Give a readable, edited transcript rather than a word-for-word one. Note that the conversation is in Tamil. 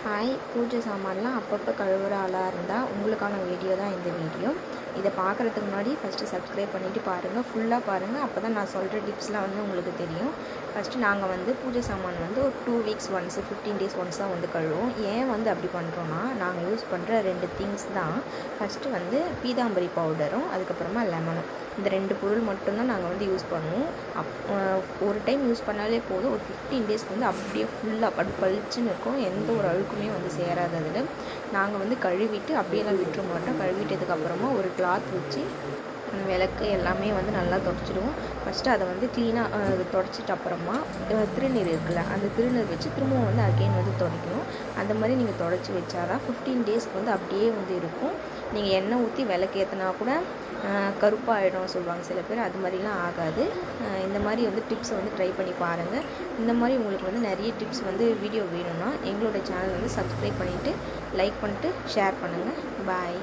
ஹாய், பூஜை சாமான்லாம் அப்பப்போ கழுவுற ஆளாக இருந்தால் உங்களுக்கான வீடியோ தான் இந்த வீடியோ. இதை பார்க்குறதுக்கு முன்னாடி ஃபஸ்ட்டு சப்ஸ்கிரைப் பண்ணிவிட்டு பாருங்கள், ஃபுல்லாக பாருங்கள். அப்போ தான் நான் சொல்கிற டிப்ஸ்லாம் உங்களுக்கு தெரியும். ஃபஸ்ட்டு நாங்கள் பூஜை சாமான் ஒரு 2 வீக்ஸ் ஒன்ஸ் 15 டேஸ் ஒன்ஸ் தான் கழுவோம். ஏன் அப்படி பண்ணுறோன்னா, நாங்கள் யூஸ் பண்ணுற 2 திங்ஸ் தான். ஃபஸ்ட்டு பீதாம்பரி பவுடரும் அதுக்கப்புறமா லெமனும். இந்த 2 பொருள் மட்டும்தான் நாங்கள் யூஸ் பண்ணுவோம். ஒரு டைம் யூஸ் பண்ணாலே போதும். ஒரு 15 டேஸ்க்கு அப்படியே ஃபுல்லாக பளிச்சுன்னு இருக்கும். எந்த ஒரு அழுக்குமே சேராது. அதில் நாங்கள் கழுவிட்டு அப்படியெல்லாம் விட்டுற மாட்டோம். கழுவிட்டதுக்கப்புறமா ஒரு கிளாத் வச்சு விளக்கு எல்லாமே நல்லா தொடச்சிடுவோம். ஃபஸ்ட்டு அதை க்ளீனாக தொடச்சிட்டு அப்புறமா திருநீர் இருக்குல்ல, அந்த திருநீர் வச்சு திரும்பவும் அகெயின் துடைக்கணும். அந்த மாதிரி நீங்கள் தொடச்சி வச்சாதான் 15 டேஸ்க்கு அப்படியே இருக்கும். நீங்கள் எண்ணெய் ஊற்றி விளக்கு ஏற்றினா கூட கருப்பாகிடும் சொல்லுவாங்க சில பேர். அது மாதிரிலாம் ஆகாது. இந்த மாதிரி டிப்ஸ் ட்ரை பண்ணி பாருங்கள். இந்த மாதிரி உங்களுக்கு நிறைய டிப்ஸ் வீடியோ வேணும்னா எங்களோட சேனல் சப்ஸ்கிரைப் பண்ணிவிட்டு லைக் பண்ணிட்டு ஷேர் பண்ணுங்கள். பாய்.